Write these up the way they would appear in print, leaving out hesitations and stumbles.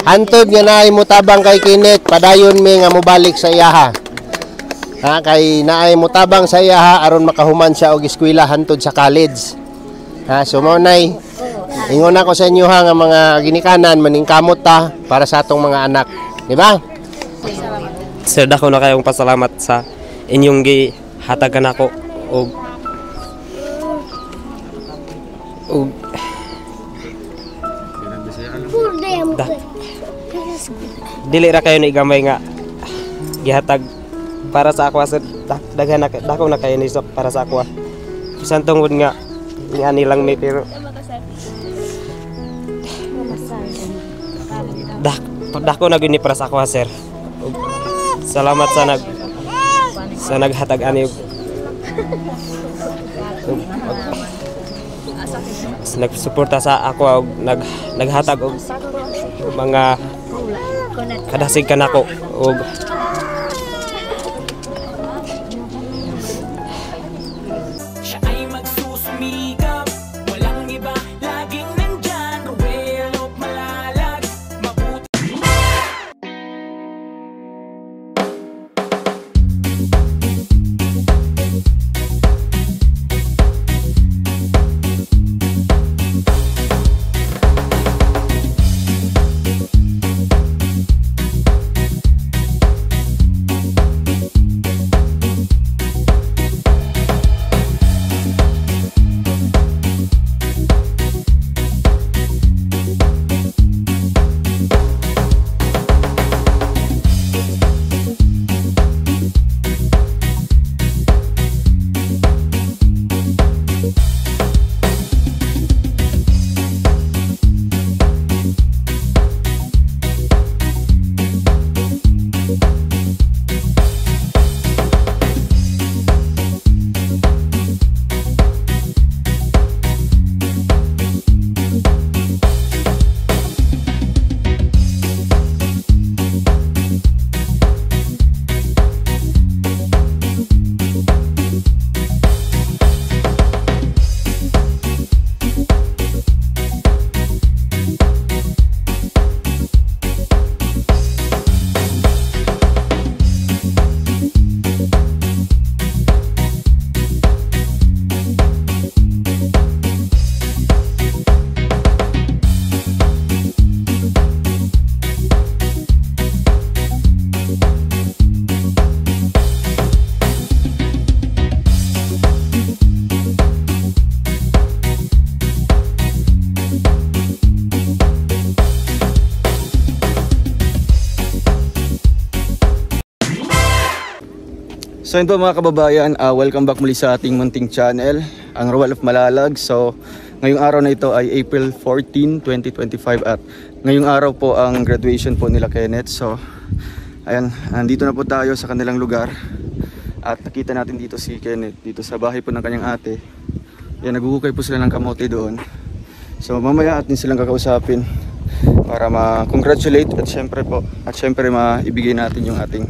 Hantod nga naay mutabang kay Kenneth, padayon mi nga mobalik sa iyaha. Ha, kay naay mutabang sa iyaha aron makahuman siya og eskwela hantod sa college. Ha, so mo nay ingon ako sa inyo ha nga mga ginikanan maningkamot ta para sa atong mga anak, di ba? Sir, dako na kayong pasalamat sa inyong gihatagan ako og dili ra kayo ni gamay nga gihatag para sa ako, sir. Daghan na dako na kayo ni para sa ako. Bisan tungod nga ni lang may pero dako na gini para sa ako, sir. Salamat sa naghatag ani nagsuporta sa ako og naghatag og mga kadasig kanako og siya ay magsusumikap, walang iba, laging nandyan, Ruelo Malalag, mabuti. So yun po mga kababayan, welcome back muli sa ating munting channel, ang Ruel of Malalag. So ngayong araw na ito ay April 14, 2025 at ngayong araw po ang graduation po nila Kenneth. So ayan, nandito na po tayo sa kanilang lugar at nakita natin dito si Kenneth dito sa bahay po ng kanyang ate. Yan, naguhukay po sila ng kamote doon. So mamaya atin silang kakausapin para ma-congratulate at syempre maibigay natin yung ating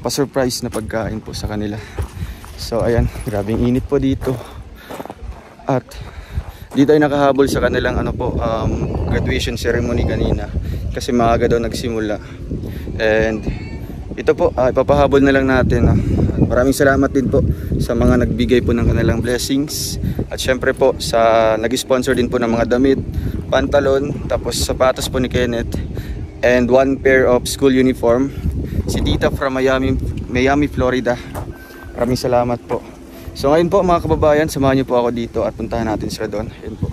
pa-surprise na pagkain po sa kanila. So ayan, grabing init po dito. At dito ay nakahabol sa kanilang graduation ceremony kanina kasi maaga daw nagsimula. And ito po, ipapahabol na lang natin. Maraming salamat din po sa mga nagbigay po ng kanilang blessings. At syempre po sa nag-sponsor din po ng mga damit, pantalon, tapos sapatos po ni Kenneth, and 1 pair of school uniform. Si Tita from Miami, Florida. Maraming salamat po. So ngayon po mga kababayan, samahan niyo po ako dito at puntahan natin sila doon. Ayun po.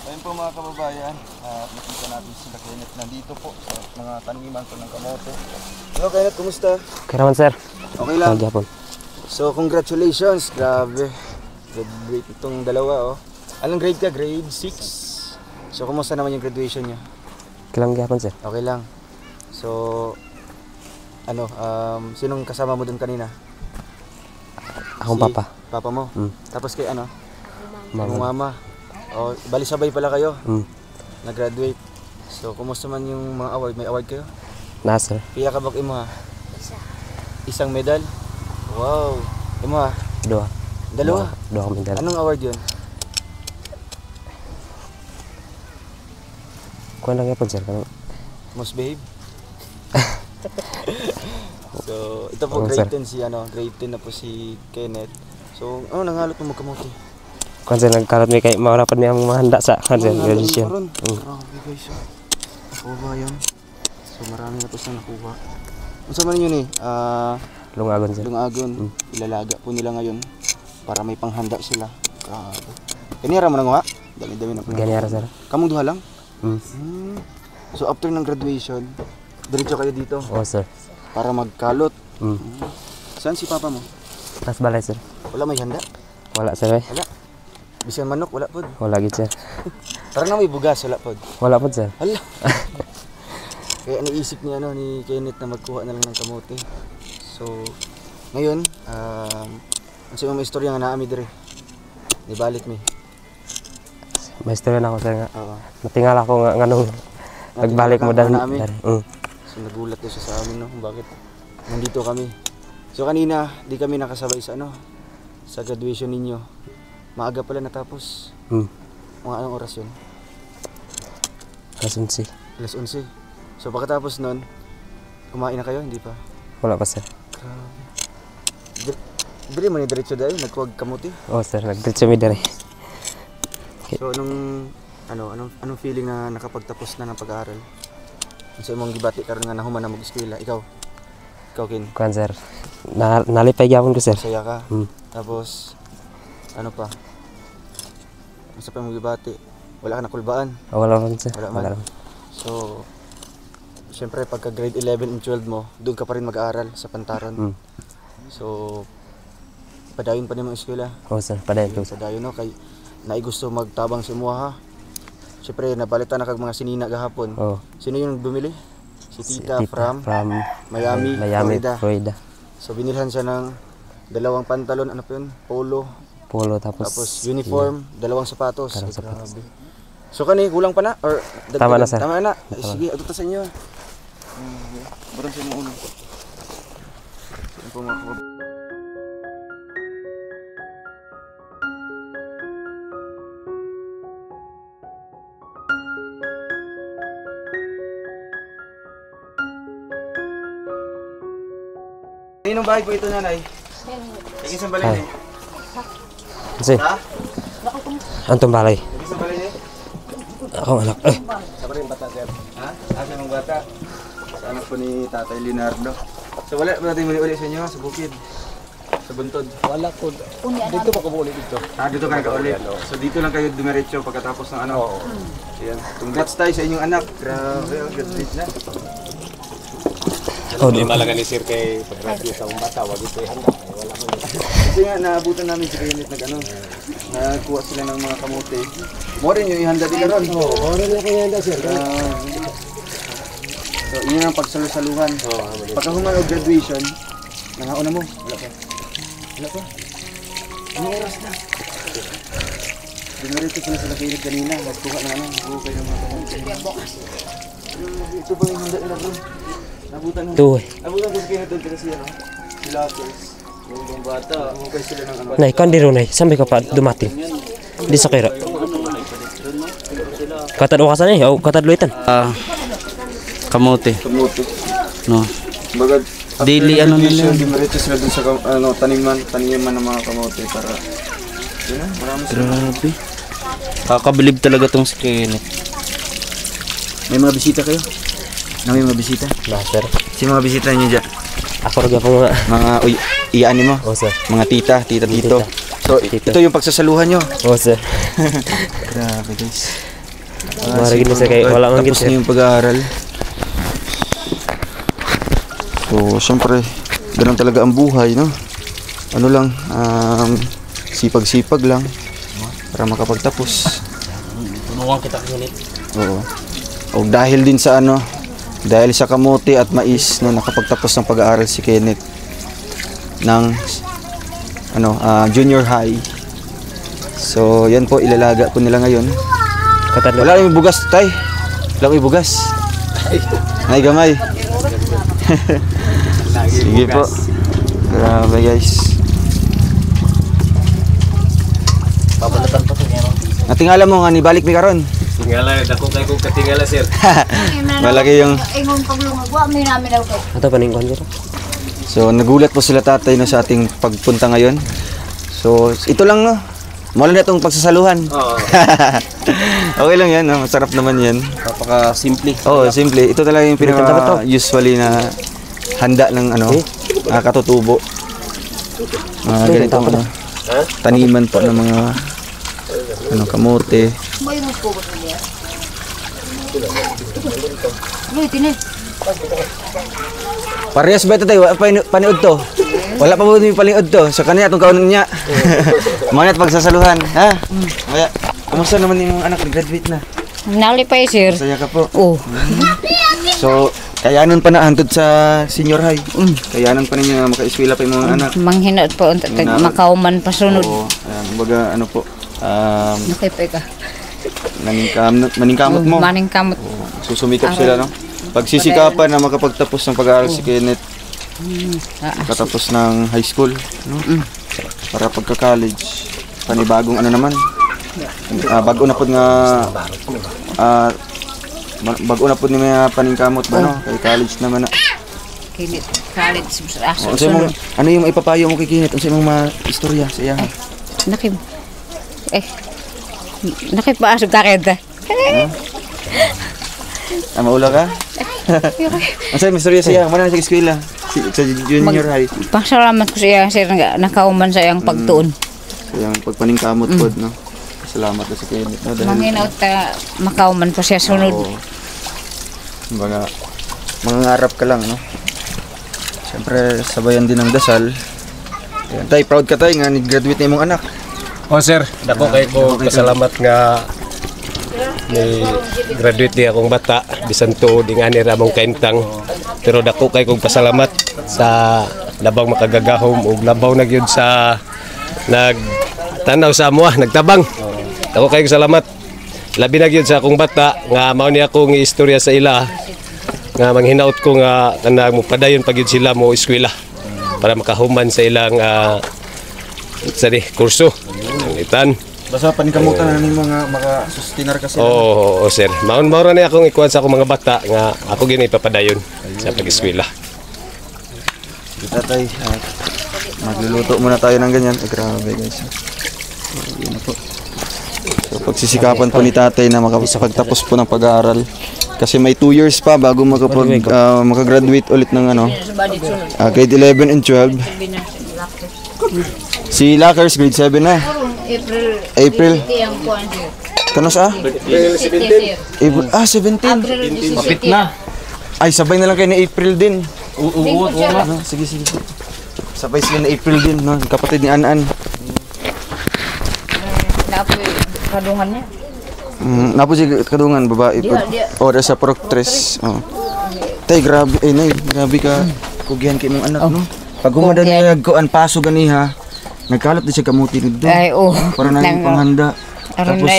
Ayun po mga kababayan, nakita natin sila Kenneth nandito po sa mga taniman po ng kamote. Hello Kenneth, kumusta? okay naman, sir. Okay lang. So congratulations, grabe. Graduate itong dalawa, oh. Anong grade ka? Grade 6? So kumusta naman yung graduation niyo? Okay lang gyapon, sir. Okay lang. So sinong kasama mo dun kanina? Akong papa. Papa mo? Tapos kay Mama. O, bali sabay pala kayo? nag-graduate. So, kumusta man yung mga award? May award kayo? Na, sir. Pila ka bak imo ha? Isang medal? Wow. Imo ha? Dua. Dalawa? Dua medal. Anong award yun? Kuan lang yapon sir. Most behave. So, ito po Oo, grade sir. 10 si grade 10 na po si Kenneth. So, nangalot mo magkamote. Kuan sir nagkalat mi kay maurapan mi ang mahanda sa kuan sir graduation. Grabe guys. Nakuha yan. So, marami na po siyang nakuha. Ano sa man yun eh? Lungagon sir. Lungagon. Ilalaga po nila ngayon para may panghanda sila. Grabe. Kaniyara mo na nga? Dami-dami na po. Ganiyara sir. Kamong duha lang? Mm. So, after ng graduation, diretso kayo dito Oh sir. para magkalot. Mm. Saan si papa mo? Tas balay sir. Wala may handa? Wala sir. Wala. Bisan manok, wala po. Wala gid sir. Parang na may bugas, wala po. Wala po sir. Hala. Kaya naisip ni ni Kenneth na magkuha na lang ng kamote. So, ngayon, ang sa mga istorya nga naami dire. Nibalik mi. May istorya na ako sir nga. Oo. Natingal ako nga nganong nagbalik mo dan. Naami. So, nagulat na siya sa amin, no? Kung bakit nandito kami. So, kanina, di kami nakasabay sa sa graduation ninyo. Maaga pala natapos. Mga anong oras yun? Kasunsi. Alas 11. So, pagkatapos nun, kumain na kayo? Hindi pa? Wala pa sir. Grabe. Dili mo ni diretso dahil nagkuwag kamuti. Oh sir, nagdiretso mi dire. So, anong feeling na nakapagtapos na ng pag-aaral? Sa imong gibati karon nga nahuman na mag-eskwela, ikaw Kin, Kuan sir. Nalipay gyapon ko sir. saya ka. Mm. Tapos ano pa? Sa imong gibati, wala ka nakulbaan. Wala man sir. Wala man. So, syempre pagka grade 11 and 12 mo, doon ka pa rin mag-aaral sa Pantaron. So, padayon pa nimong eskwela. Oh sir, padayon ko. Sa dayon no kay naay gusto magtabang si mo ha. Syempre napalitan na kag mga sinina gahapon. Oh. Sino yung bumili? Si Tita, from Miami, Florida. So binilhan siya ng dalawang pantalon, ano pa yun? Polo, tapos uniform, dalawang sapatos. Dalawang Ay, sapatos. grabe. So kani kulang pa na or Tama na, sir. Tama na. Sige, ato ta sa inyo. Barang sa mga uno. Ano po mga kapatid? Inong bahay po ito, nanay? Isang balay eh. Kasi, Ha? antong balay. Isang balay eh? Ako anak. Sa pa rin bata, sir. Ha? Asa ng bata? Sa anak po ni Tatay Leonardo. So wala ba natin muli-uli sa inyo? Sa bukid? Sa buntod? Wala po. Dito ba kumuli dito? Dito ka nag-ulit. So dito lang kayo dumiretso pagkatapos ng ano? Ayan. Congrats tayo sa inyong anak. Grabe, graduate na. Oh, di Malaga ni Sir kay pag-graduate sa bata, wag ito handa. Wala ko. Kasi nga naabutan namin si Kenneth nagkuha sila ng mga kamote. Mo rin yung ihanda nila ron. Oo, mo rin yung ihanda sir. So yun ang pagsalusaluhan. Pagkahuman o graduation, nangauna mo? Wala pa. Wala pa? Anong oras na? Dinarito sila sa Kenneth kanina, nagkuha na nagkuha ng mga kamote. Ito pa yung handa nila ron. Nabutan mo. Tuh. Nabutan ko si Kenneth doon kasi sila Lakers. Yung bata, okay sila ng ano. Nay, kandiro nay. Sampai ka pa dumating. Di sa kira. Katad o kasan eh. O katad luitan. Kamote. Kamote. No. Bagad, Daily ano nila. Diretso sila dun sa taniman ng mga kamote para yun na, marami sila. Grabe. Kakabilib talaga tong si Kenneth. May mga bisita kayo? Na may mga bisita? Nah, sir. Si mga bisita niyo dyan? Ako rin po nga. Mga iyaani mo? Oh, sir. Mga tita dito. So, Tita. ito yung pagsasaluhan nyo. Oh, sir. Grabe guys. Maragin na sir kay wala man gid Tapos sir. na yung pag-aaral. So, syempre, ganun talaga ang buhay, no? Ano lang, sipag-sipag lang para makapagtapos. Tulungan kita ulit. Oo. O dahil din sa dahil sa kamote at mais, no, nakapagtapos ng pag-aaral si Kenneth ng junior high. So, yan po, ilalaga po nila ngayon. Katad Wala yung bugas, tay. Wala yung bugas. Ay, gamay. Sige po. Grabe, guys. Pabalatan pa to niya. Natingala mo nga, nibalik mi karon. Tingala, dako kay ko katingala sir. Malaki yung... Ingon paglungagwa, may namin daw ko. Ato pa ning sir. So nagulat po sila tatay no, sa ating pagpunta ngayon. So ito lang no. Mula na itong pagsasaluhan. Oo. Okay lang yan, no? Masarap naman yan. Napaka simple. Oo, simple. Ito talaga yung pinaka usually na handa ng ano, katutubo. Ganitong ano, taniman po ng mga ano, kamote. May mo ko ba niya? Luy, tini. Parehas ba ito tayo? Paniod to? Wala pa po may paliod to. So kanina itong kaunan niya. Mangat pagsasaluhan. Ha? Kaya, kumusta naman yung mga anak? Graduate na. Nalipay, sir. Masaya ka po. Oh. So, kayanan pa na hantod sa senior high. Kayanan pa ninyo na maka-eskwela pa yung mga anak. Manghinaot pa unta makauman pasunod. Oo. Kumbaga ano po, Nakipay ka. maningkamot mo. Maning kamot. Susumikap sila, no? Pagsisikapan na makapagtapos ng pag-aaral si Kenneth. Makatapos ng high school, no? Para pagka-college. Panibagong ano naman. Bago na po nga bago na po ni mga paningkamot ba, no? Kay college naman na. Kinit college Ano yung maipapayo mo kay Kenneth? Ano sa imong mga istorya sa iya? Nakip. Nakipaasog ka kaya. Maula ka? Ang sa'yo, istorya siya. Mana na sa eskwela? Sa junior high. Pasalamat ko siya, sir, nga nakauman sa iyang pagtuon. So yung pagpaningkamot po, no? Salamat na sa Kenneth, no? Dahil, Manginaot ta makauman pa siya sunod. kumbaga, mangangarap ka lang, no? Siyempre, sabayan din ng dasal. Ayan, tay, proud ka tay nga nag-graduate na imong anak. Oh sir, dako kay ko pasalamat nga may graduate di akong bata bisan tuod nga ni ramong kaintang. Pero dako kay kong pasalamat sa labang makagagahom ug labaw na gyud sa nagtanaw sa amo, nagtabang. Dako kay salamat. Labi na gyud sa akong bata nga mao ni akong istorya sa ila nga manghinaot ko nga kanang mupadayon pa gyud sila mo eskwela para makahuman sa ilang kurso. Itan. Basta paningkamutan na nimo nga maka-sustainer ka sila. Oo, sir. Maura na akong ikuan sa akong mga bata nga ako gyud ipapadayon sa pag-eskwela. Tatay, magluluto muna tayo ng ganyan. Grabe guys. Yun na po. So pagsisikapan po ni tatay na makapagtapos po ng pag-aaral. Kasi may 2 years pa bago makagraduate ulit ng ano, grade 11 and 12. Si Lakers grade 7 na. April. Kanos April 17. 17. Kapit na. Ay, sabay na lang kayo ni April din. Oo. Sige. Sabay sila ni April din, no? Kapatid ni Anan. Napoy kadungan niya. Napo si kadungan babae po. Ora sa Proctres. Oh. Tay, grabe grabe ka. Kugihan kay imong anak, no? Pag humadan niya kuan paso ganiha. Nagkalat di siya kamuti dito. Ay, oo. Para nang panghanda. Tapos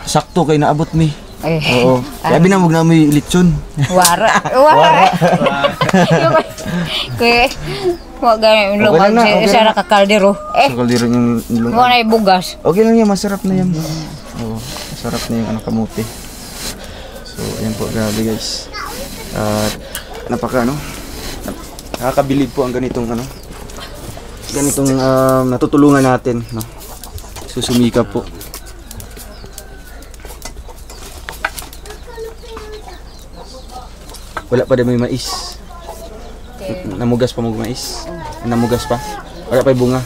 sakto kay naabot mi. Oo. Kaya binamog na mo yung lechon. Wara. Kaya, wag ganyan yung lumag sa nakakaldero. Sa kaldero yung ilong. Wala na bugas. Okay lang yan, masarap na yan. Oo, masarap na yung kamuti. So, ayan po, grabe guys. Nakakabilib po ang ganitong natutulungan natin, no? Susumikap po. Wala pa din may mais. Namugas pa mo mais. Namugas pa. Wala pa yung bunga.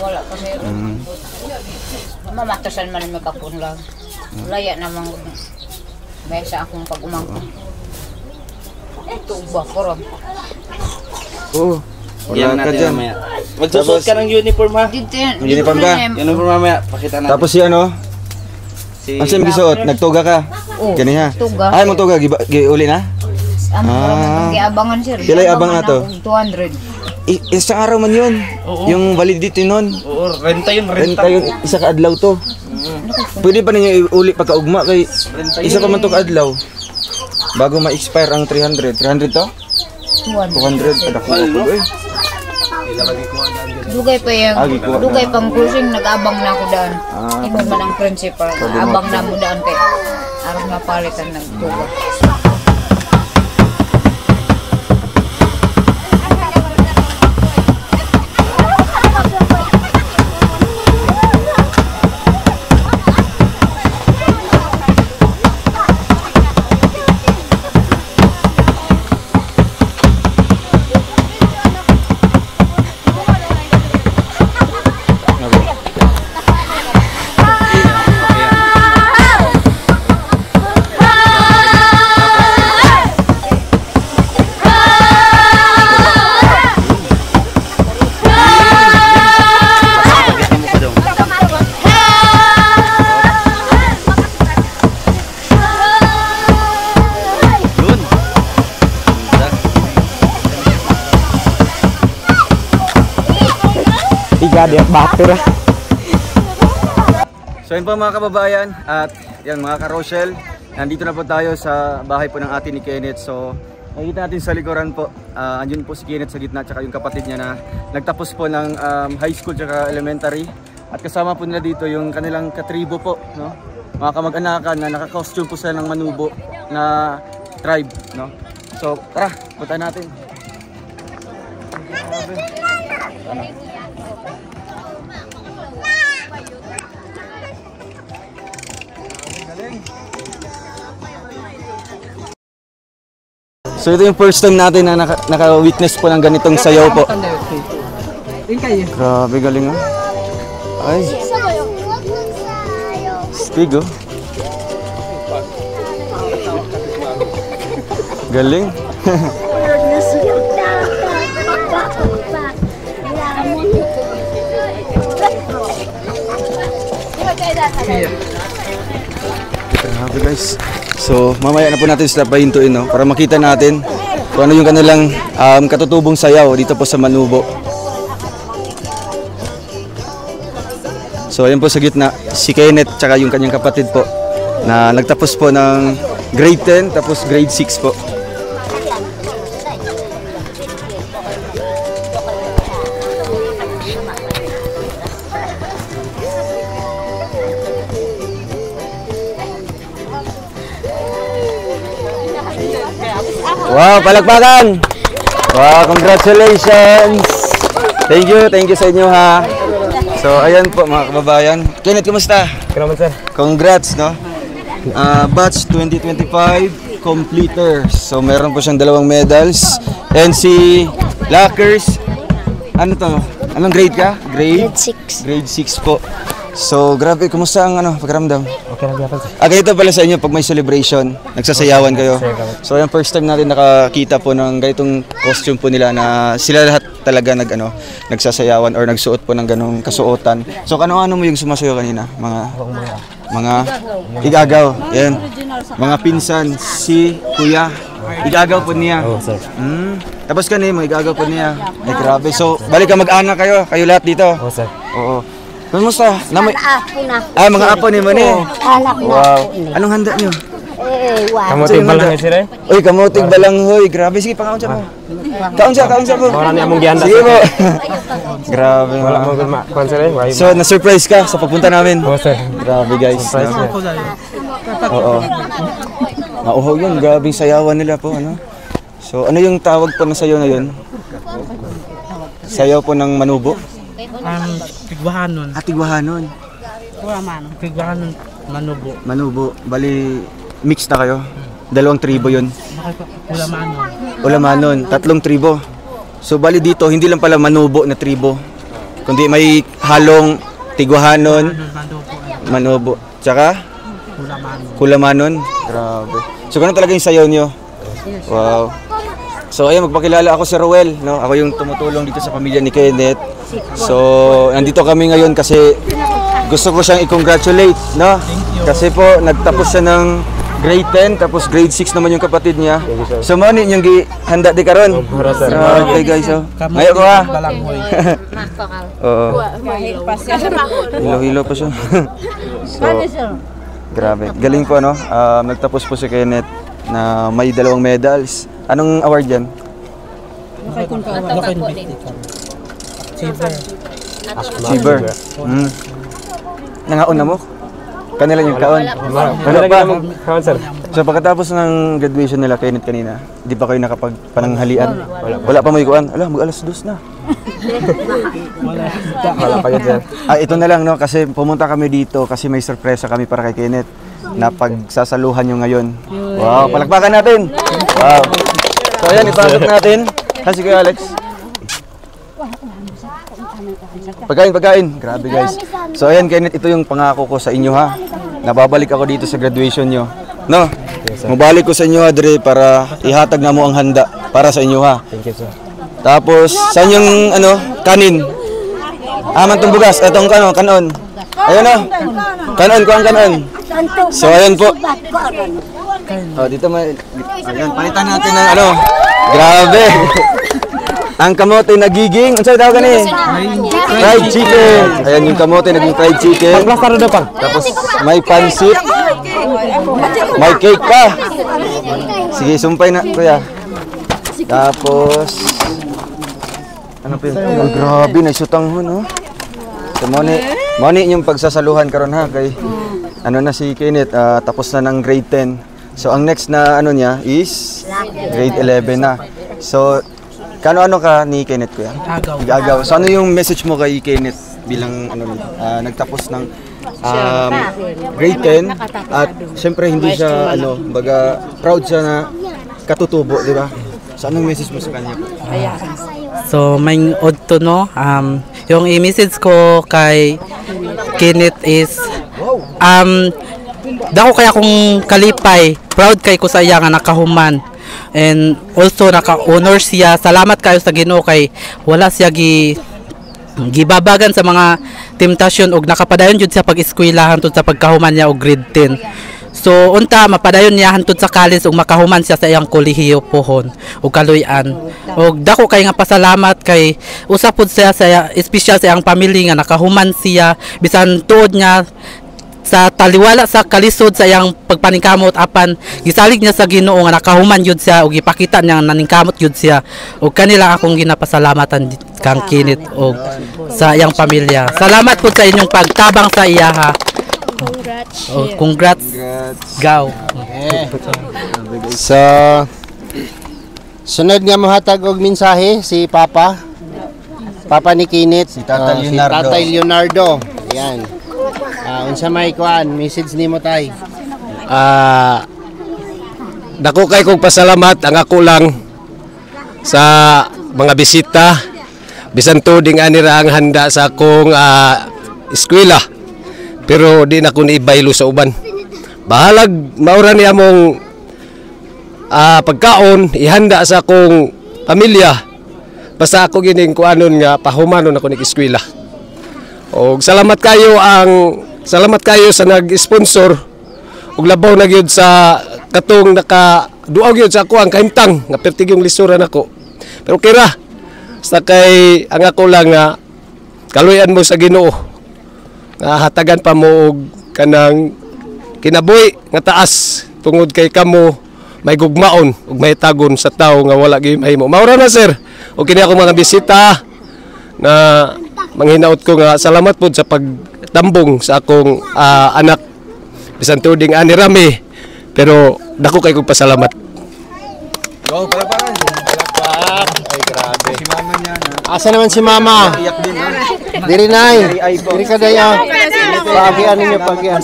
Wala pa siya. Mamatasan man may kapun lang. Laya namang may sa akong pag-umangko. Ito ba ko ron? Oo. Wala ka dyan. Magsusot ka ng uniform ha. Uniform ka? Uniform mamaya, pakita natin. Tapos si ano? Ano siya magsuot? Nagtuga ka? Gani ha? Tuga. Ay, mo tuga. Uli na? Abangan sir. Pila yung abang ato? 200. Isang araw man yun. Yung validity nun. Oo, renta yun. Renta yun. Isa ka adlaw to. Pwede pa ninyo uli pagkaugma kay isa pa man to ka adlaw. Bago ma-expire ang 300. 300 to? 200. Padako ko eh. Dugay pa yung, dugay pang cruising, nag-abang na ako daan. Ingon man ang principal, abang na mo daan kay Aron mapalitan ng tuba. Dia batur. So yun po mga kababayan at yan mga ka-Rochelle, nandito na po tayo sa bahay po ng ate ni Kenneth. So makikita natin sa likuran po, andyan po si Kenneth sa gitna tsaka yung kapatid niya na nagtapos po ng high school tsaka elementary. At kasama po nila dito yung kanilang katribo po, no? Mga kamag-anakan na naka-costume po sila ng Manubo na tribe, no? So tara, punta natin. So ito yung first time natin na naka-witness po ng ganitong sayaw po. Grabe galing ah. Ay. Stig oh. Galing. Grabe guys. So mamaya na po natin sila pahintuin, no? Para makita natin kung ano yung kanilang katutubong sayaw dito po sa Manubo. So ayan po sa gitna si Kenneth tsaka yung kanyang kapatid po na nagtapos po ng grade 10 tapos grade 6 po. Wow, palakpakan! Wow, congratulations! Thank you sa inyo ha. So, ayan po mga kababayan. Kenneth, kumusta? Salamat sir. Congrats, no? Batch 2025 completers. So, meron po siyang 2 medals. And si Lockers, ano to? Anong grade ka? Grade 6. Grade 6 po. So, grabe, kumusta ang pakiramdam? Okay na gyapon sir. Ganito pala sa inyo pag may celebration, nagsasayawan kayo. So, yung first time natin nakakita po ng ganitong costume po nila na sila lahat talaga nagsasayawan or nagsuot po ng ganong kasuotan. So, ano mo yung sumasayaw kanina? Mga igagaw. Yan. Mga pinsan, si Kuya. Igagaw po niya. Oh, sir. Tapos kanina, mga igagaw po niya. Ay, grabe. So, balik ka mag-anak kayo lahat dito. Oh, sir. Oo. Kumusta? Apo na. Mga apo ni mo ni. Anak na. Wow. Anong handa nyo? Kamuting balang sir eh. Uy, kamuting balang hoy. Grabe, sige pakaon siya mo. Kaon siya mo. Wala ni among gihanda. Sige mo. Grabe. Wala mo gud ma sir eh. So, na-surprise ka sa papunta namin. Oh, sir. Grabe guys. Surprise sir. Oo. Mauhaw yun. Grabe sayawan nila po. So, ano yung tawag po na sayaw na yun? Sayaw po ng Manubo? Tigwahanon. Tigwahanon. Tigwahanon. Manubo. Manubo. Bali, mix na kayo. 2 tribo yun. Ulamanon. Ulamanon. 3 tribo. So, bali dito, hindi lang pala Manubo na tribo. Kundi may halong Tigwahanon, Manubo. Tsaka? Kulamanon. Grabe. So, ganun talaga yung sayaw nyo? Wow. So, ayun, magpakilala ako si Roel, no? Ako yung tumutulong dito sa pamilya ni Kenneth. So, nandito kami ngayon kasi gusto ko siyang i-congratulate, no? Kasi po, nagtapos siya ng grade 10, tapos grade 6 naman yung kapatid niya. So, mo yung handa di karon. Okay, guys, oh. Ngayon ko ha. Oo. Hilo-hilo pa siya. So, grabe. Galing po, no? Nagtapos po si Kenneth na may 2 medals. Anong award yan? Silver. Silver. Nangaon na mo? Kanila yung kaon. Wala pa. Kaon sir. So pagkatapos ng graduation nila Kenneth kanina, di pa kayo nakapagpananghalian? Wala pa mo ikuan. Ala, mag-alas 2 na. Wala pa yun sir. Ito na lang no kasi pumunta kami dito kasi may sorpresa kami para kay Kenneth na pagsasaluhan nyo ngayon. Wow, palakpakan natin. Wow. So ayan, ipasok natin. Kasi Kuya Alex. Pagkain. Grabe guys. So ayan Kenneth, ito yung pangako ko sa inyo ha. Nababalik ako dito sa graduation nyo. No? Mabalik ko sa inyo ha, Dre, para ihatag na mo ang handa para sa inyo ha. Thank you sir. Tapos, saan yung kanin? Man tong bugas, etong kanon. Ayun na. Kanon. So ayan po. Dito may ayan, palitan natin ng Grabe. Ang kamote nagiging, unsay daw gani? Fried chicken. Ayan yung kamote naging fried chicken. Tapos may pansit. May cake pa. Sige, sumpay na, kuya. Tapos ano pa yun? Oh, grabe, naisutang ho, no? So, moni yung pagsasaluhan karon ha, kay na si Kenneth, tapos na ng grade 10. So, ang next na niya is grade 11 na. So, kano ka ni Kenneth, kuya? Agaw. So, ano yung message mo kay Kenneth bilang nagtapos ng grade 10 at syempre hindi siya baga proud siya na katutubo, di ba? So, anong message mo sa kanya po? So, may odto no, yung i-message ko kay Kenneth is, dako kaya kung kalipay, proud kay ko sa iya nga nakahuman. And also, naka-honor siya. Salamat kayo sa Ginoo kay wala siya gibabagan sa mga temptasyon og nakapadayon jud sa pag-eskwelahan tud sa pagkahuman niya og grade 10. So unta mapadayon niya hantud sa college ug makahuman siya sa iyang kolehiyo pohon ug kaluy-an. Ug dako kay nga pasalamat kay usa pud siya sa espesyal sa iyang pamilya nga nakahuman siya bisan tuod niya sa taliwala sa kalisod sa iyang pagpaningkamot apan gisalig niya sa Ginoo nga nakahuman jud siya ug ipakita niya nga naningkamot jud siya ug kanila akong ginapasalamatan kang Kenneth ug sa iyang pamilya. Salamat po sa inyong pagtabang sa iya ha. Congrats. Gaw. So, sunod nga mohatag og mensahe si Papa ni Kenneth, si Tatay Leonardo. Ayan. Unsa may kuan, message nimo tay? Dako kay kong pasalamat ang ako lang sa mga bisita. Bisan tuding anira ang handa sa akong eskwela. Pero di na ko ibaylo sa uban. Bahalag maura ni among pagkaon ihanda sa akong pamilya. Basta ako gining kuanon nga pahumanon ako ning eskwela. Og salamat kayo sa nag-sponsor og labaw na gyud sa katong nakaduaw gyud sa ako ang kahimtang nga pertig yung lisuran ako. Pero kira sa kay ang ako lang nga kaluyan mo sa Ginoo. Hatagan pa mo og kanang kinabuhi nga taas tungod kay kamo may gugmaon ug may tagon sa tawo nga wala gyud mahimo. Maura na sir. O kini ako mga bisita na manghinaot ko nga salamat pud sa pagtambong sa akong anak bisan tuding ani rami pero dako kay kog pasalamat. Go, palakpakan. Ay grabe. Si mama niya na. Asa naman si mama? Iyak din ha. Diri nay. Diri ka daya. Pagian ninyo pagian.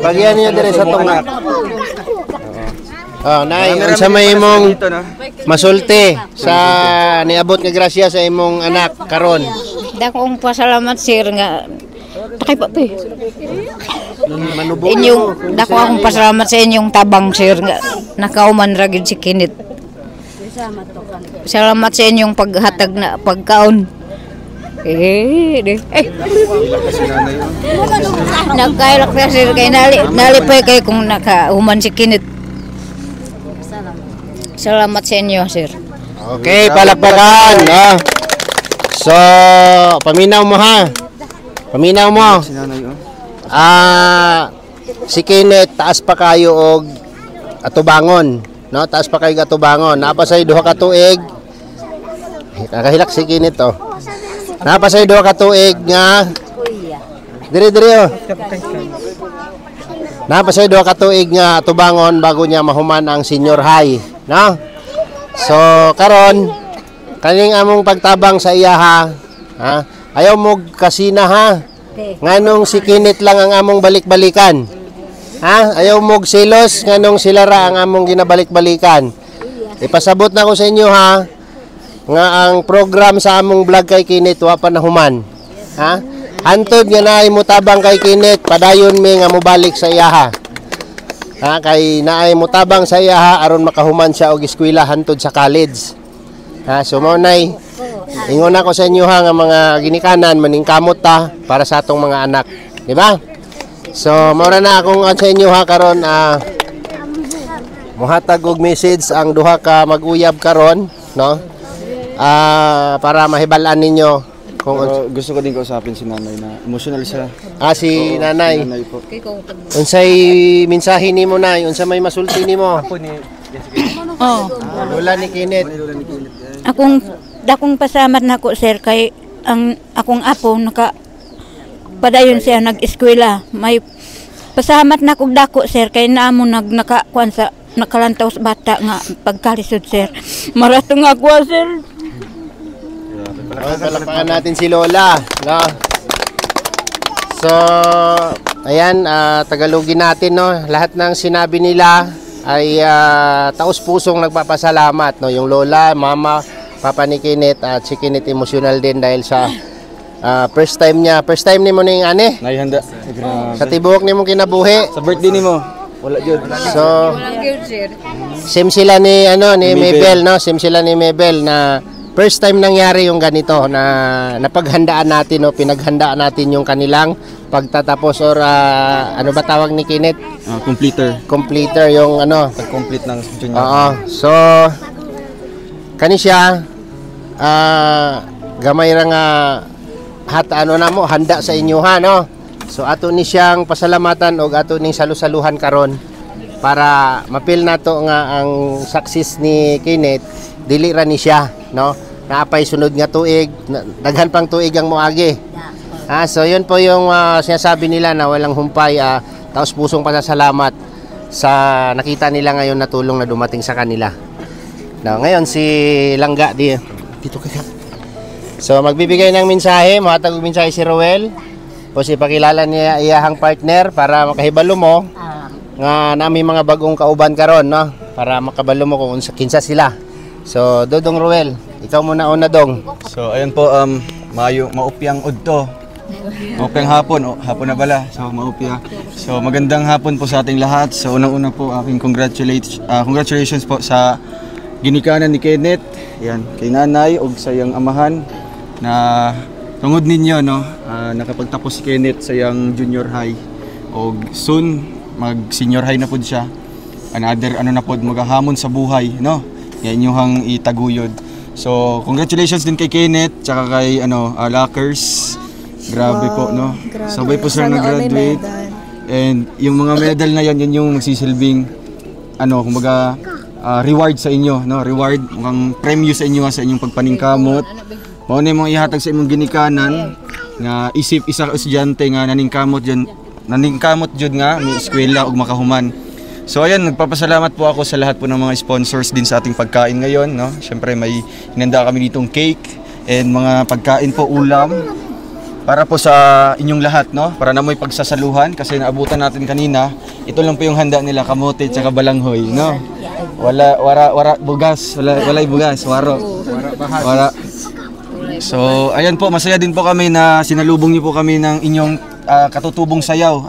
Pagian ninyo diri sa tunga. Nay, unsa may imong masulti sa niabot nga grasya sa imong anak karon? Dakong pasalamat sir nga takay pa pe. Inyong dako akong pasalamat sa inyong tabang sir nga nakauman ra gyud si Kenneth. Salamat sa inyong paghatag na pagkaon. Nagkailak na sir kay nalipay kay kung nakahuman si Kenneth. Salamat sa inyo sir. Okay, palakpakan. So, paminaw mo ha. Paminaw mo. Si Kenneth taas pa kayo og atubangon, no? Taas pa kayo atubangon. Napasay duha ka tuig. Nakahilak si Kenneth to. Napasay duha ka tuig nga diri oh. Napasay duha ka tuig nga tubangon bago niya mahuman ang senior high, no? So karon kaning among pagtabang sa iya ha. Ayaw mo kasina ha. Nganong si Kinit lang ang among balik-balikan. Ha? Ayaw mo silos nganong sila ra ang among ginabalik-balikan. Ipasabot na ko sa inyo ha nga ang program sa among vlog kay Kinit wa pa nahuman. Ha? Hantod nga naay mutabang kay Kinit, padayon mi nga mobalik sa iyaha. Ha, kay naay mutabang sa iyaha aron makahuman siya og eskwela hantod sa college. Ha, so mo nay ingon ako sa inyo ha nga mga ginikanan maningkamot ta para sa atong mga anak, di ba? So mo na akong sa inyo ha karon muhatag og message ang duha ka mag-uyab karon, no? Para mahibalaan ninyo. Pero gusto ko din kausapin si nanay na emotional siya. Si nanay. Nanay po. Unsay mensahe nimo nay? Unsa may masulti nimo? Ako ni Lola ni Kinit. Dakong pasalamat nako sir kay ang akong apo padayon siya nag-eskwela. May pasalamat nako dako sir kay naamo nakakuan sa nakalantaw sa bata nga pagkalisod sir. Maratong ako sir. Palapakan natin si Lola, no? So, ayan, Tagalogin natin, no? Lahat ng sinabi nila ay taos-pusong nagpapasalamat, no? Yung Lola, Mama, Papa ni Kinit at si Kinit emotional din dahil sa first time niya. First time ni mo ning ane? Naihanda. Sa tibuok ni mo kinabuhi. Sa birthday ni mo. Wala jud. So, same sila ni Mabel, no? Same sila ni Mabel na first time nangyari yung ganito na napaghandaan natin, no? Pinaghandaan natin yung kanilang pagtatapos or ano ba tawag ni Kinit? Completer yung pag-complete ng junior. Oo. So kani siya gamay ra nga handa sa inyo ha, no? So ato ni siyang pasalamatan og ato ning salusaluhan karon para mapil nato nga ang success ni Kinit dili ra ni siya, no? Naapay sunod nga tuig, daghan pang tuig ang moagi. So yun po yung sinasabi nila na walang humpay, taos pusong pasasalamat sa nakita nila ngayon na tulong na dumating sa kanila. Now, ngayon si Langga dito kaya. So magbibigay ng mensahe, mahatag og mensahe si Roel. Tapos ipakilala niya iyahang partner para makahibalo mo nga nami mga bagong kauban karon, no? Para makabalo mo kung kinsa sila. So, Dodong Roel, ikaw muna una dong. So, ayun po, maupyang udto. Maupyang hapon, hapon na bala. So, maupya. So, magandang hapon po sa ating lahat. So, unang-una po, aking congratulations po sa ginikanan ni Kenneth. Yan, kay nanay o sa iyang amahan na tungod ninyo, no? Nakapagtapos si Kenneth sa iyang junior high. O soon, mag-senior high na po siya. Another, na po, magahamon sa buhay, no? Yan yung itaguyod. So, congratulations din kay Kenneth, tsaka kay Lockers. Grabe po, no? Sabay po sila nag-graduate. And yung mga medal na yan yung magsisilbing, kumbaga, reward sa inyo, no? Reward, mukhang premyo sa inyo sa inyong pagpaningkamot. Mauna yung mga ihatag sa inyong ginikanan, nga isip isa ka estudyante nga naningkamot dyan nga, may eskwela o makahuman. So ayan, nagpapasalamat po ako sa lahat po ng mga sponsors din sa ating pagkain ngayon, no? Syempre may hinanda kami ditong cake and mga pagkain po, ulam para po sa inyong lahat, no? Para na may pagsasaluhan kasi naabutan natin kanina. Ito lang po yung handa nila, kamote at balanghoy, no? Wala bugas, wala bugas, wara. So ayan po, masaya din po kami na sinalubong niyo po kami ng inyong katutubong sayaw.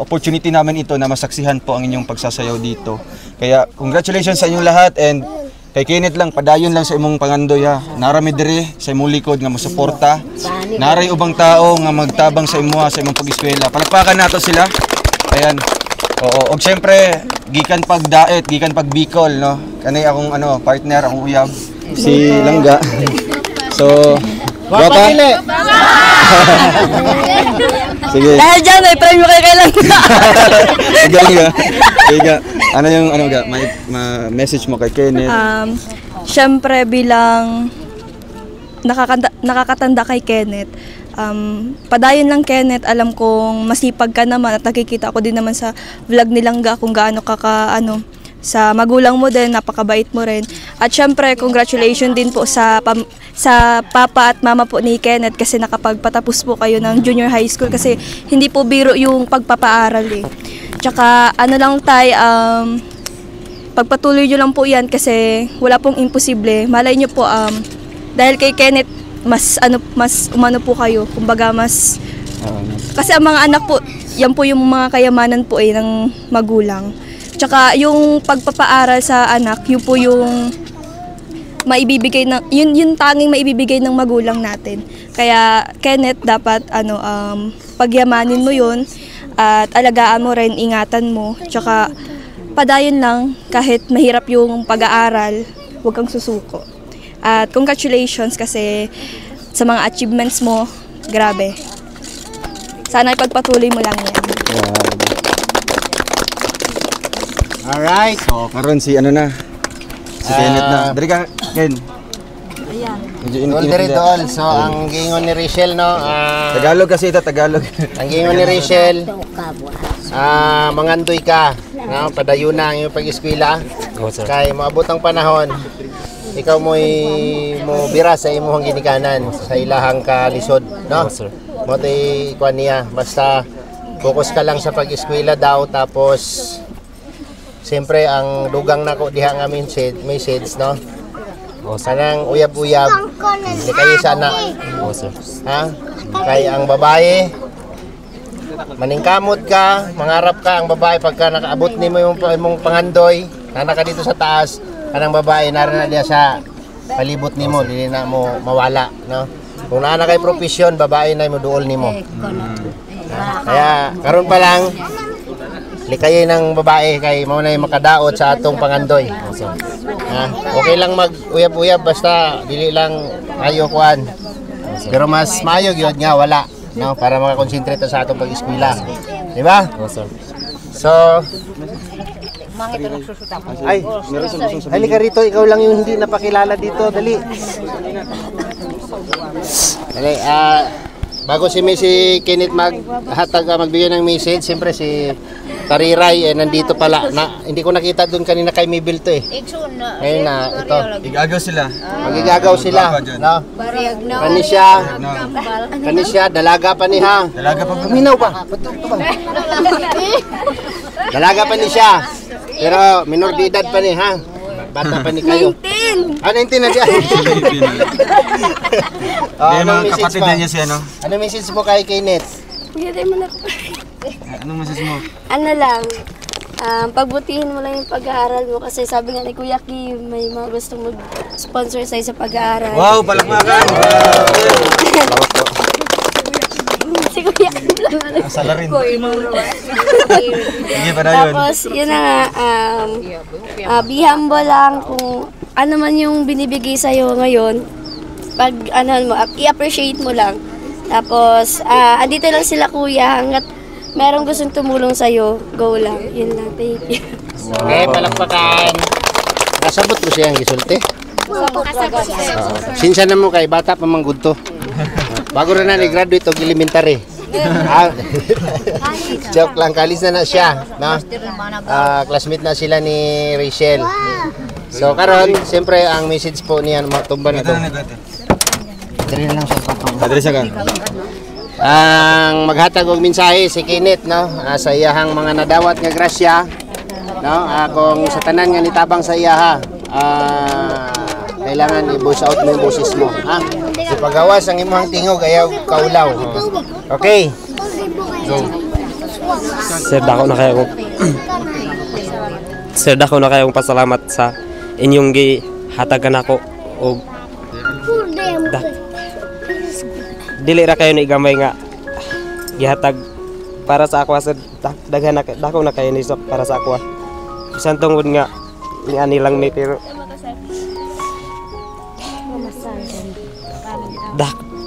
Opportunity namin ito na masaksihan po ang inyong pagsasayaw dito. Kaya congratulations sa inyong lahat and kay Kenneth lang, padayon lang sa imong pangandoy ha. Narami dire sa imong likod nga mosuporta. Naray ubang tao nga magtabang sa imuha sa imong pag-eskwela. Palakpakan nato sila. Ayan. Oo, og syempre gikan pag daet, gikan pag Bicol, no. Kanay akong partner, akong uyab si Langga. So, bata. Sige. Dahil dyan, may premyo kayo kailan. Galing ka. Sige. Ano yung may message mo kay Kenneth? Siyempre bilang nakakatanda kay Kenneth, Padayon lang Kenneth, alam kong masipag ka naman at nakikita ko din naman sa vlog nilang kung gaano ka sa magulang mo din, napakabait mo rin. At syempre, congratulations din po sa papa at mama po ni Kenneth kasi nakapagpatapos po kayo ng junior high school kasi hindi po biro yung pagpapaaral eh. Tsaka lang tayo, pagpatuloy nyo lang po yan kasi wala pong imposible. Malay nyo po, dahil kay Kenneth, mas umano po kayo, kumbaga mas kasi ang mga anak po, yan po yung mga kayamanan po ng magulang. Tsaka yung pagpapaaral sa anak, yun po yung maibibigay ng yun tanging maibibigay ng magulang natin. Kaya Kenneth, dapat pagyamanin mo yun at alagaan mo rin, ingatan mo. Tsaka padayon lang kahit mahirap yung pag-aaral, huwag kang susuko. At congratulations kasi sa mga achievements mo, grabe. Sana ipagpatuloy mo lang yan. Alright. So, karon si Kenneth na. Dari ka, Ken. Ayan. Doon. So, ang gingon ni Rachel, no? Tagalog kasi ito, Tagalog. Ang gingon ni Rachel, mangandoy ka. No? Padayon na ang iyong pag-eskwela. Kaya maabot ang panahon, ikaw mo bira sa imuhang ginikanan, sa ilahang kalisod. No? Mo tayo ikuan niya. Basta, focus ka lang sa pag-eskwela daw, tapos siyempre, ang dugang nako diha nga message, no? Sanang uyab-uyab. Hindi kayo sana. Ha? Kay ang babae, maningkamot ka, mangarap ka ang babae pagka nakaabot nimo yung imong pangandoy, nana ka dito sa taas, kanang babae naran na diya sa palibot nimo, dili na mo mawala, no? Kung naa kay profesyon, babae na mo duol nimo. Kaya karon pa lang likayin ng babae kay mao na makadaot sa atong pangandoy. Okay lang mag-uyab-uyab basta dili lang ayo kuan. Pero mas mayo gyud nga wala, no, para makakonsentrate sa atong pag-eskwela. Di ba? So ay, halika rito, ikaw lang yung hindi napakilala dito, dali. Dali, bago si Kenneth magbigay ng message, siyempre si Tariray nandito pala. Hindi ko nakita doon kanina kay Mabel to eh. Ngayon na, ito. Igagaw sila. Magigagaw sila. No? Kani siya, dalaga pa ni ha. Dalaga pa ba? Minaw ba? Dalaga pa ni siya. Pero minor de edad pa ni ha. Bata pa ni kayo. 19! 19 na siya. Anong message mo? Anong message mo kay Kenneth? Anong message mo? Ano lang, pagbutihin mo lang yung pag-aaral mo kasi sabi nga ni Kuya Ki, may mga gusto mag-sponsor sa'yo sa pag-aaral. Wow, palakpakan! Si Kuya Ki lang. Asala rin. Sige, para yun. Tapos, yun na nga, be humble lang kung ano man yung binibigay sa'yo ngayon, pag i-appreciate mo lang. Tapos, andito lang sila kuya, hanggat merong gustong tumulong sa'yo, go lang. Yun lang, thank you. Okay, palakpakan. Kasabot mo siyang gisulti? Kasabot siya. Sinsa na mo kay bata pa manggod to. Bago rin na ni-graduate o elementary. Joke lang, kalis na siya. No? Classmate na sila ni Rachel. So, karon, siyempre, ang message po niya, matumban na ito. Dali lang siya patong. Dali siya kan. Ang maghatag og mensahe si Kenneth, no, sa iyahang mga nadawat nga grasya, no, kung sa tanan nga nitabang sa iyaha, kailangan i-voice out mo yung boses mo, ha? Sa pagawas ang imong tingog ayaw kaulaw. Okay. Go. Sir, dako na kayong pasalamat sa inyong gihatagan ako og dili ra kayo ni gamay nga gihatag para sa ako sir, daghan dako na kayo ni para sa ako. Bisan tungod nga ni ani lang ni pero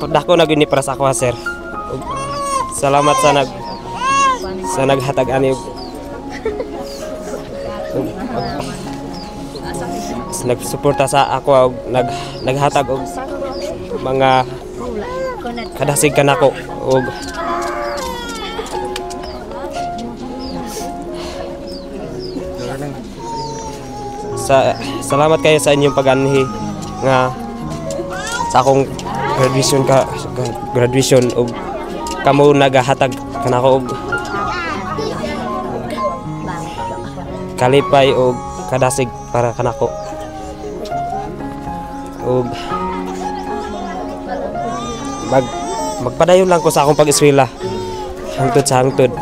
dako na gyud ni para sa ako sir. Salamat sa naghatag ani nagsuporta sa ako og naghatag og mga kadasig ka nako og salamat kayo sa inyong pag-anhi nga sa akong graduation og kamo nagahatag kanako og kalipay og kadasig para kanako og magpadayon lang ko sa akong pag-eskwela hangtod sa hangtod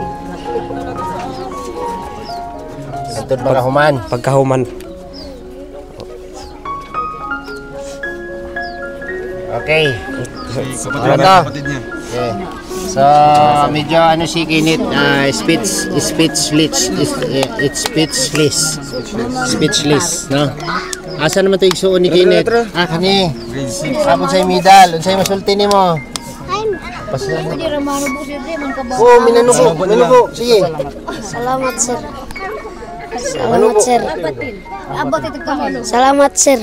pagkahuman. Okay. Ano to? Okay. So, medyo ano si Kinit, speechless, no? Asa naman ito igsuon ni Kinit? Kani. Apon sa'yo medal, unsay masulti ni mo? Oh, minubo. Sige. Salamat, sir. Salamat, sir.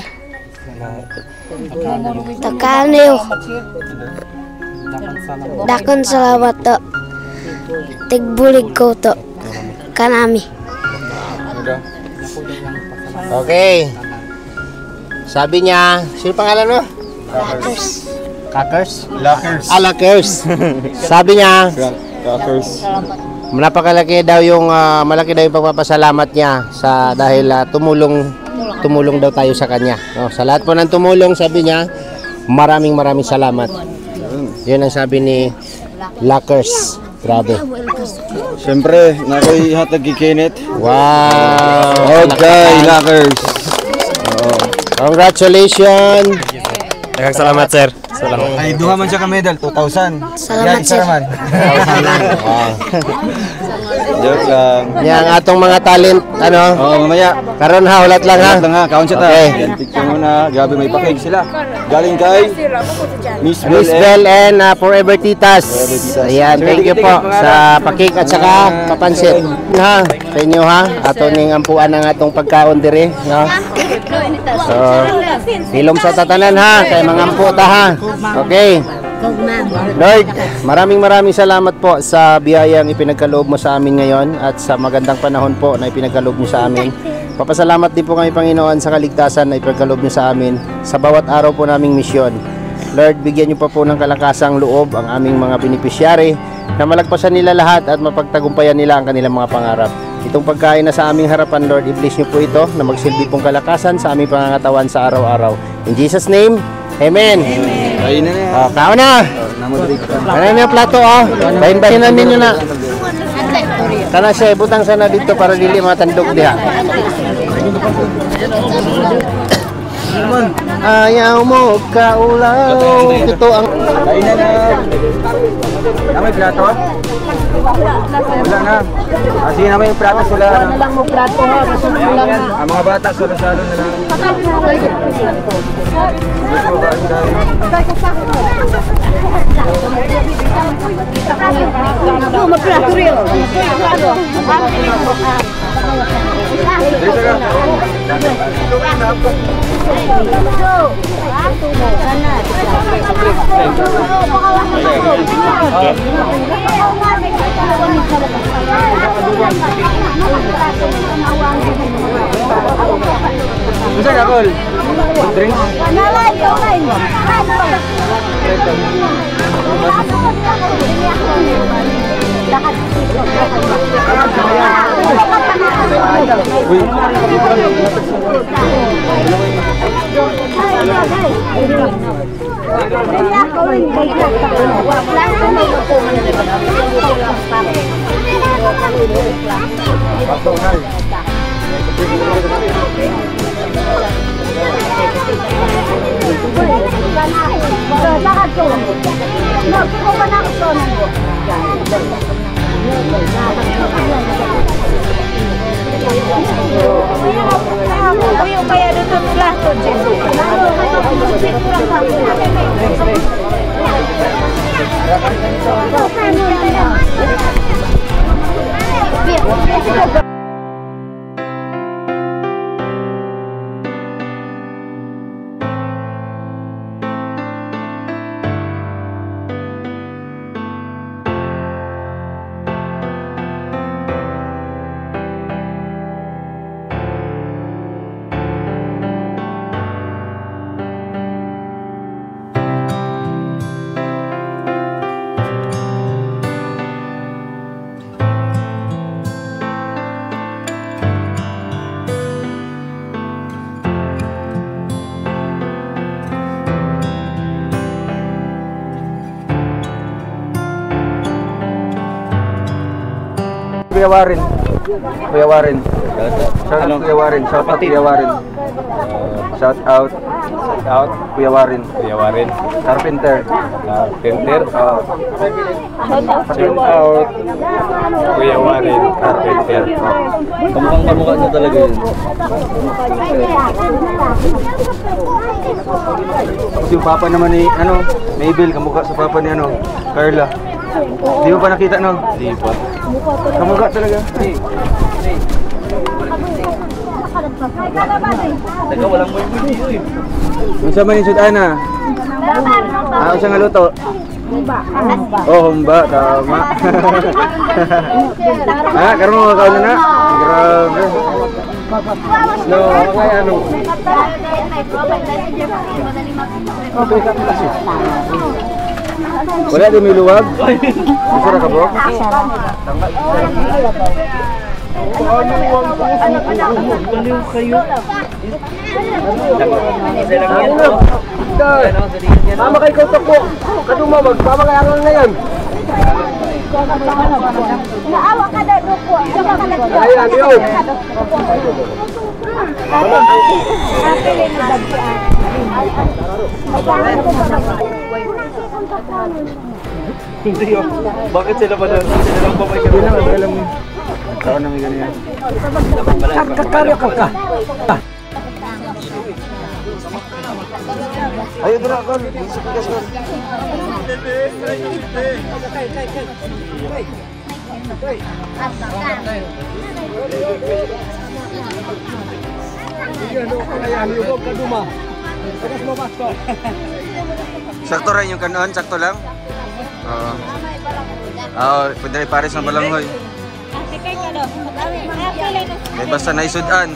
Takaniw. Dakon salamat to. Tigbulig ko to. Kanami. Okay. Sabi niya, sino pangalan mo? Kakers? Lakers. Sabi niya, malaki daw yung pagpapasalamat niya sa dahil tumulong daw tayo sa kanya. No, sa lahat po ng tumulong, sabi niya, maraming salamat. Yun ang sabi ni Lakers. Grabe. Siyempre, nakoy hatag kay Kenneth. Wow! Okay, Lakers. Congratulations! Daghang salamat, sir. Salamat. Ay, duha man siya ka medal, 2,000. Salamat, sir. Joke lang. Yan ang atong mga talent, mamaya. Karon ha, ulat lang ha. Count siya ta. Okay. Yan, tignan mo na. Grabe, may pakig sila. Galing kay Miss Bell and Forever Titas. Ayan, thank you po sa pakik at saka papansit. Ha, sa inyo ha. Ato ning ampuan ng atong pagkaon dire, no? So, hilom sa tatanan ha, kay mga ampo ta ha. Okay. Lord, maraming salamat po sa biyayang ipinagkaloob mo sa amin ngayon at sa magandang panahon po na ipinagkaloob mo sa amin. Papasalamat din po kami, Panginoon, sa kaligtasan na ipinagkaloob mo sa amin sa bawat araw po naming misyon. Lord, bigyan niyo pa po ng kalakasang loob ang aming mga beneficiary na malagpasan nila lahat at mapagtagumpayan nila ang kanilang mga pangarap. Itong pagkain na sa aming harapan, Lord, i-bless niyo po ito na magsilbi pong kalakasan sa aming pangangatawan sa araw-araw. In Jesus' name, Amen. Kain na na. Kao na. Ano yung plato, bahin-bahin na ninyo na. Kana siya, butang sana dito para dili matandog diha. Ayaw mo kaulaw. Ito ang... Kain na na. May plato? Wala na. Sige na yung plato sila. Wala lang mo plato ha. Ang mga bata solo-salo na lang. Magplato rin. Bisa nggak, Kol? Drink? Kuya Warren. Kuya Warren. Shout out Kuya Warren. Shout out Kuya Warren. Shout out. Shout out Kuya Warren. Kuya Warren. Carpenter. Carpenter. Shout out Kuya Warren. Carpenter. Kamukha niya talaga yun. Yung papa naman ni Mabel, kamukha sa papa ni Carla. Di mo pa nakita Di pa. Kamukha talaga. Teka, walang mo yung Unsa man yung Ana? Unsa nga luto? Humba. Oh, humba, tama. Karon mo makaon na. Grabe. No, ngay Wala din may luwag? Masara ka bro? Mama kay kautok po. Kaduma magpama kay angang ngayon. Naawa ka daw po. Ayan, yun. Hindi yun. Bakit sila ba doon? Sila lang ba may gano'n? Alam mo. Tao na may ganyan. Kakarya ka. Ayo doon ako. Isipikas ko. Sakto rin yung kanon, sakto lang. Pwede rin pares ng balanghoy. May basta naisudan.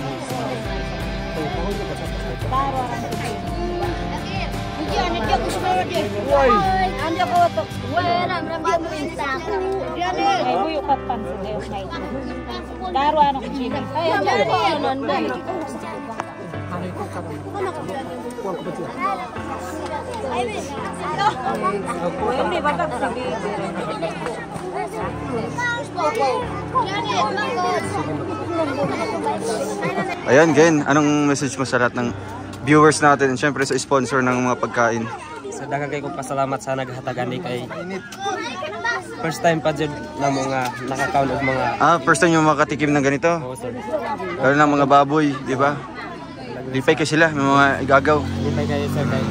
Ayan, Gen, anong message mo sa lahat ng viewers natin and syempre sa sponsor ng mga pagkain? So daghang kay kong pasalamat sa naghatag ani kay first time pa jud na mga nakakaon og mga first time yung makatikim ng ganito? Oo, sir. Lalo ng mga baboy, di ba? Lipay ka sila, may mga igagaw. Lipay kayo sir kay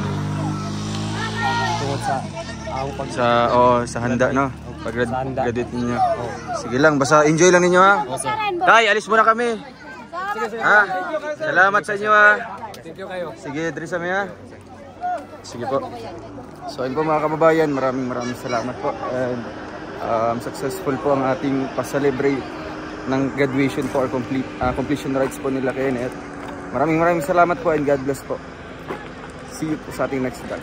tungod sa pag sa handa, no? Pag-graduate ninyo. Sige lang, basta enjoy lang ninyo, ha? Tay, alis muna kami. Ha? Salamat sa inyo, ha? Sige, Dres kami, ha? Sige po. So, ayun po mga kababayan, maraming salamat po. And successful po ang ating pa-celebrate ng graduation po or completion rights po nila Kenneth. Maraming salamat po and God bless po. See you po sa ating next vlog.